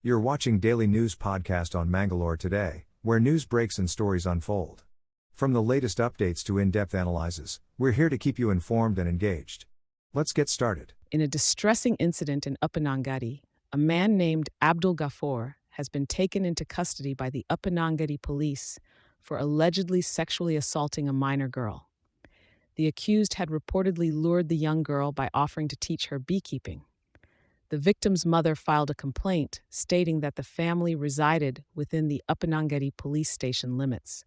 You're watching Daily News Podcast on Mangalore today, where news breaks and stories unfold. From the latest updates to in-depth analyses, we're here to keep you informed and engaged. Let's get started. In a distressing incident in Uppinangady, a man named Abdul Ghafoor has been taken into custody by the Uppinangady police for allegedly sexually assaulting a minor girl. The accused had reportedly lured the young girl by offering to teach her beekeeping. The victim's mother filed a complaint stating that the family resided within the Uppinangady police station limits.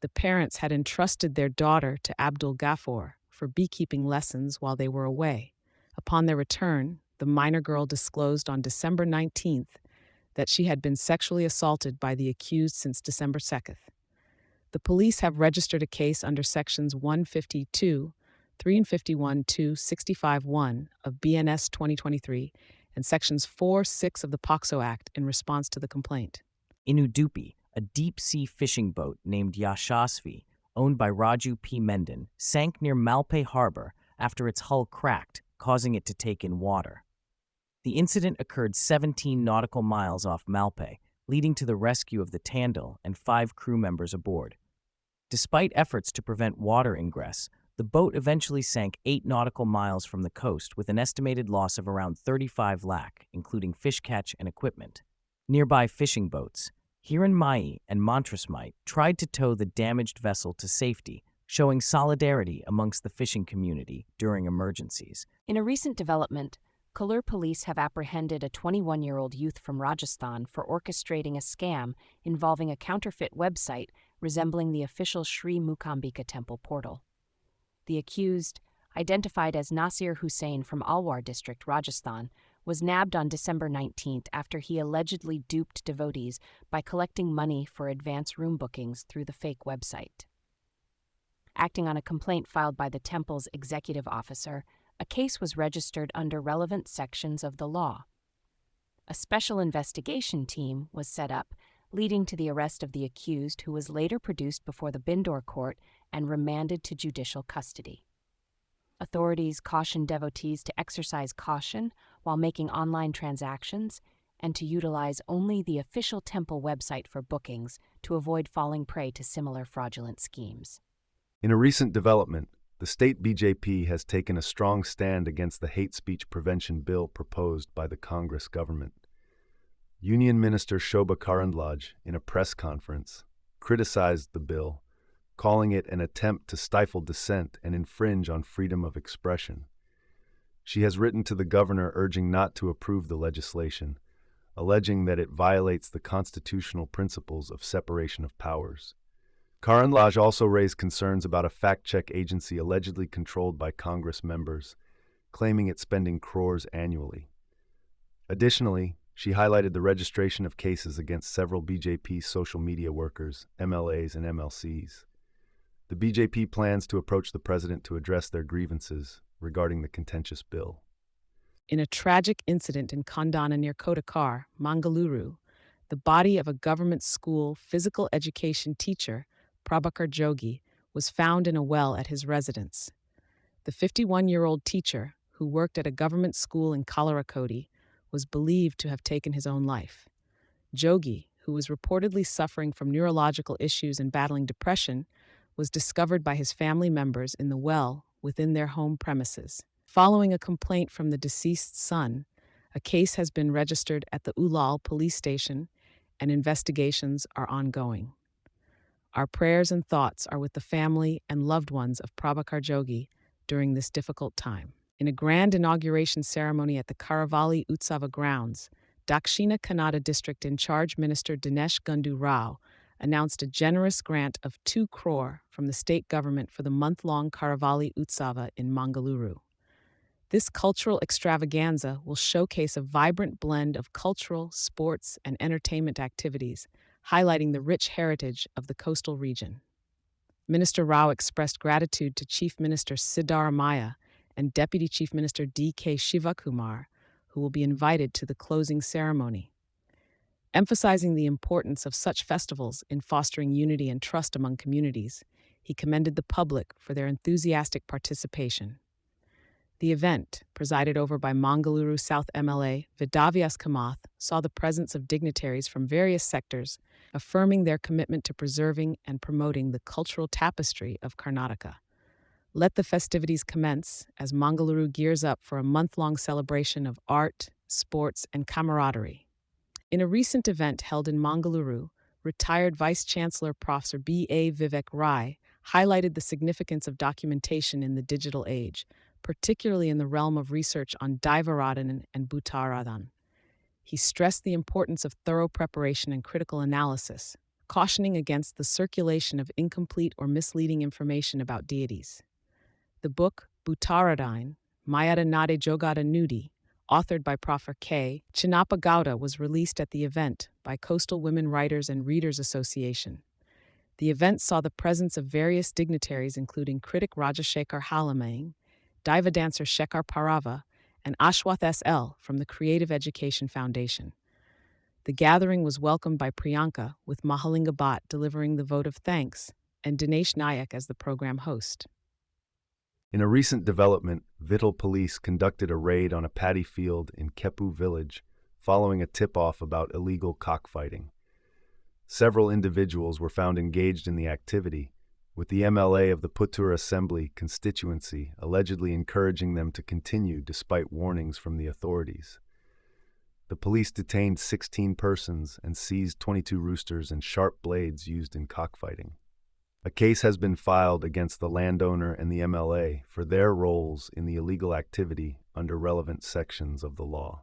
The parents had entrusted their daughter to Abdul Ghafoor for beekeeping lessons while they were away. Upon their return, the minor girl disclosed on December 19th that she had been sexually assaulted by the accused since December 2nd. The police have registered a case under Sections 152, 351-2, 65-1 of BNS 2023 and Sections 4-6 of the POCSO Act in response to the complaint. In Udupi, a deep-sea fishing boat named Yashasvi, owned by Raju P. Mendon, sank near Malpe harbor after its hull cracked, causing it to take in water. The incident occurred 17 nautical miles off Malpe, leading to the rescue of the Tandil and 5 crew members aboard. Despite efforts to prevent water ingress, the boat eventually sank 8 nautical miles from the coast with an estimated loss of around 35 lakh, including fish catch and equipment. Nearby fishing boats, Hiranmayi and Mantrasmite, tried to tow the damaged vessel to safety, showing solidarity amongst the fishing community during emergencies. In a recent development, Kollur police have apprehended a 21-year-old youth from Rajasthan for orchestrating a scam involving a counterfeit website resembling the official Sri Mukambika temple portal. The accused, identified as Nasir Hussain from Alwar district, Rajasthan, was nabbed on December 19th after he allegedly duped devotees by collecting money for advance room bookings through the fake website. Acting on a complaint filed by the temple's executive officer, a case was registered under relevant sections of the law. A special investigation team was set up, leading to the arrest of the accused, who was later produced before the Bindor court and remanded to judicial custody. Authorities cautioned devotees to exercise caution while making online transactions and to utilize only the official temple website for bookings to avoid falling prey to similar fraudulent schemes. In a recent development, the state BJP has taken a strong stand against the hate speech prevention bill proposed by the Congress government. Union Minister Shobha Karandlaje, in a press conference, criticized the bill, calling it an attempt to stifle dissent and infringe on freedom of expression. She has written to the governor urging not to approve the legislation, alleging that it violates the constitutional principles of separation of powers. Karandlaje also raised concerns about a fact-check agency allegedly controlled by Congress members, claiming it's spending crores annually. Additionally, she highlighted the registration of cases against several BJP social media workers, MLAs, and MLCs. The BJP plans to approach the president to address their grievances regarding the contentious bill. In a tragic incident in Kondana near Kotakar, Mangaluru, the body of a government school physical education teacher, Prabhakar Jogi, was found in a well at his residence. The 51-year-old teacher, who worked at a government school in Kalavali, was believed to have taken his own life. Jogi, who was reportedly suffering from neurological issues and battling depression, was discovered by his family members in the well within their home premises. Following a complaint from the deceased's son, a case has been registered at the Ullal police station and investigations are ongoing. Our prayers and thoughts are with the family and loved ones of Prabhakar Jogi during this difficult time. In a grand inauguration ceremony at the Karavali Utsav grounds, Dakshina Kannada District in charge Minister Dinesh Gundu Rao announced a generous grant of 2 crore from the state government for the month-long Karavali Utsava in Mangaluru. This cultural extravaganza will showcase a vibrant blend of cultural, sports, and entertainment activities, highlighting the rich heritage of the coastal region. Minister Rao expressed gratitude to Chief Minister Siddaramaiah and Deputy Chief Minister D.K. Shivakumar, who will be invited to the closing ceremony. Emphasizing the importance of such festivals in fostering unity and trust among communities, he commended the public for their enthusiastic participation. The event, presided over by Mangaluru South MLA Vedavyas Kamath, saw the presence of dignitaries from various sectors, affirming their commitment to preserving and promoting the cultural tapestry of Karnataka. Let the festivities commence as Mangaluru gears up for a month-long celebration of art, sports, and camaraderie. In a recent event held in Mangaluru, retired Vice Chancellor Prof. B.A. Vivek Rai highlighted the significance of documentation in the digital age, particularly in the realm of research on Divaaradhane and bhutaaradhane. He stressed the importance of thorough preparation and critical analysis, cautioning against the circulation of incomplete or misleading information about deities. The book, Bhutaaradhane, Mayada Nade Jogada Nudi, authored by Prof. K. Chinnappa Gowda, was released at the event by Coastal Women Writers and Readers Association. The event saw the presence of various dignitaries including critic Rajashekar Halamaying, Diva dancer Shekhar Parava, and Ashwath S.L. from the Creative Education Foundation. The gathering was welcomed by Priyanka, with Mahalinga Bhatt delivering the vote of thanks, and Dinesh Nayak as the program host. In a recent development, Vittal police conducted a raid on a paddy field in Kepu village following a tip-off about illegal cockfighting. Several individuals were found engaged in the activity, with the MLA of the Puttur Assembly constituency allegedly encouraging them to continue despite warnings from the authorities. The police detained 16 persons and seized 22 roosters and sharp blades used in cockfighting. A case has been filed against the landowner and the MLA for their roles in the illegal activity under relevant sections of the law.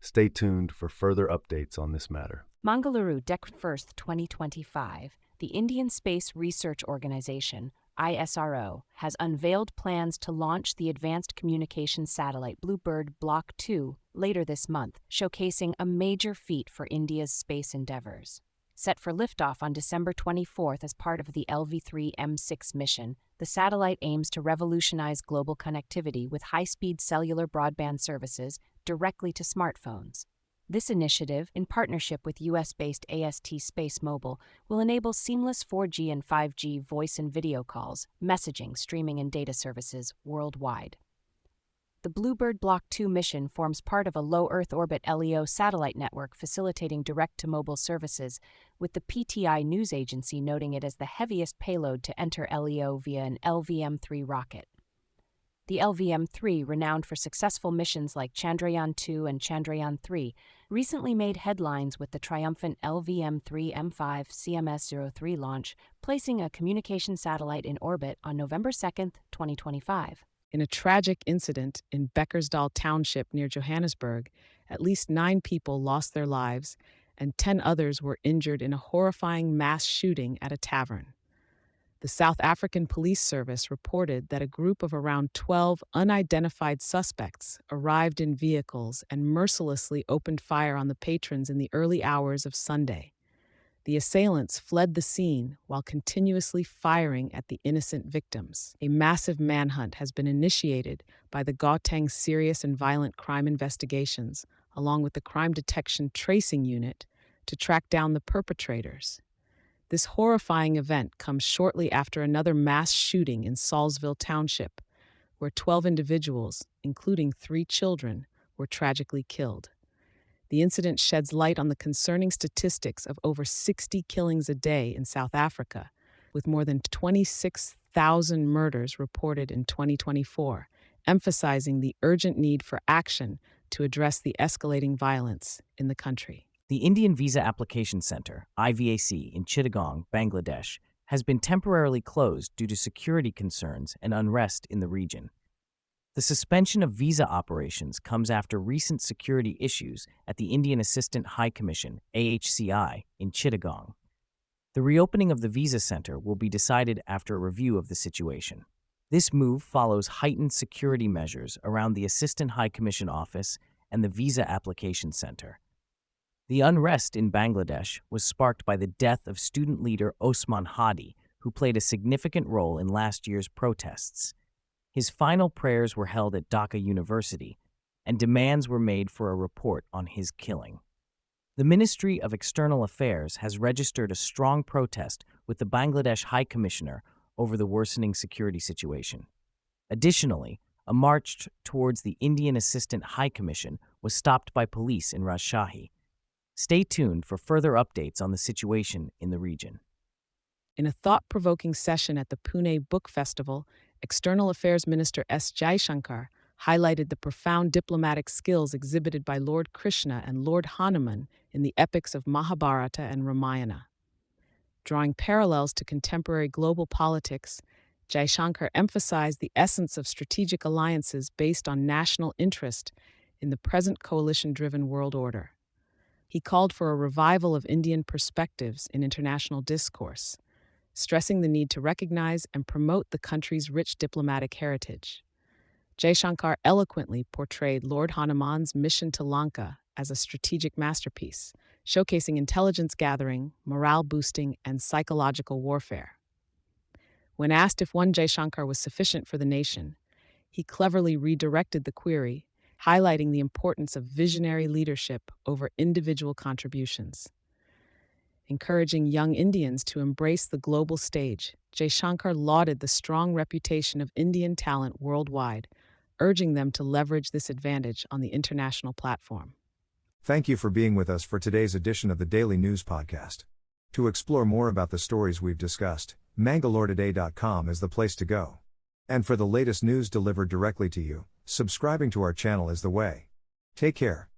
Stay tuned for further updates on this matter. Mangaluru, December 1st, 2025. The Indian Space Research Organization, ISRO, has unveiled plans to launch the Advanced Communications Satellite Bluebird Block 2 later this month, showcasing a major feat for India's space endeavors. Set for liftoff on December 24th as part of the LV-3M6 mission, the satellite aims to revolutionize global connectivity with high-speed cellular broadband services directly to smartphones. This initiative, in partnership with US-based AST Space Mobile, will enable seamless 4G and 5G voice and video calls, messaging, streaming, and data services worldwide. The Bluebird Block 2 mission forms part of a low Earth orbit LEO satellite network facilitating direct-to-mobile services, with the PTI news agency noting it as the heaviest payload to enter LEO via an LVM-3 rocket. The LVM-3, renowned for successful missions like Chandrayaan-2 and Chandrayaan-3, recently made headlines with the triumphant LVM-3 M5 CMS-03 launch, placing a communication satellite in orbit on November 2, 2025. In a tragic incident in Beckersdal Township near Johannesburg, at least 9 people lost their lives and 10 others were injured in a horrifying mass shooting at a tavern. The South African Police Service reported that a group of around 12 unidentified suspects arrived in vehicles and mercilessly opened fire on the patrons in the early hours of Sunday. The assailants fled the scene while continuously firing at the innocent victims. A massive manhunt has been initiated by the Gauteng Serious and Violent Crime Investigations, along with the Crime Detection Tracing Unit, to track down the perpetrators. This horrifying event comes shortly after another mass shooting in Salisville Township, where 12 individuals, including 3 children, were tragically killed. The incident sheds light on the concerning statistics of over 60 killings a day in South Africa, with more than 26,000 murders reported in 2024, emphasizing the urgent need for action to address the escalating violence in the country. The Indian Visa Application Center, IVAC, in Chittagong, Bangladesh, has been temporarily closed due to security concerns and unrest in the region. The suspension of visa operations comes after recent security issues at the Indian Assistant High Commission, AHCI, in Chittagong. The reopening of the visa center will be decided after a review of the situation. This move follows heightened security measures around the Assistant High Commission office and the Visa Application Center. The unrest in Bangladesh was sparked by the death of student leader Osman Hadi, who played a significant role in last year's protests. His final prayers were held at Dhaka University, and demands were made for a report on his killing. The Ministry of External Affairs has registered a strong protest with the Bangladesh High Commissioner over the worsening security situation. Additionally, a march towards the Indian Assistant High Commission was stopped by police in Rajshahi. Stay tuned for further updates on the situation in the region. In a thought-provoking session at the Pune Book Festival, External Affairs Minister S. Jaishankar highlighted the profound diplomatic skills exhibited by Lord Krishna and Lord Hanuman in the epics of Mahabharata and Ramayana. Drawing parallels to contemporary global politics, Jaishankar emphasized the essence of strategic alliances based on national interest in the present coalition-driven world order. He called for a revival of Indian perspectives in international discourse, stressing the need to recognize and promote the country's rich diplomatic heritage. Jaishankar eloquently portrayed Lord Hanuman's mission to Lanka as a strategic masterpiece, showcasing intelligence gathering, morale boosting, and psychological warfare. When asked if one Jaishankar was sufficient for the nation, he cleverly redirected the query, highlighting the importance of visionary leadership over individual contributions. Encouraging young Indians to embrace the global stage, Jaishankar lauded the strong reputation of Indian talent worldwide, urging them to leverage this advantage on the international platform. Thank you for being with us for today's edition of the Daily News Podcast. To explore more about the stories we've discussed, MangaloreToday.com is the place to go. And for the latest news delivered directly to you, subscribing to our channel is the way. Take care.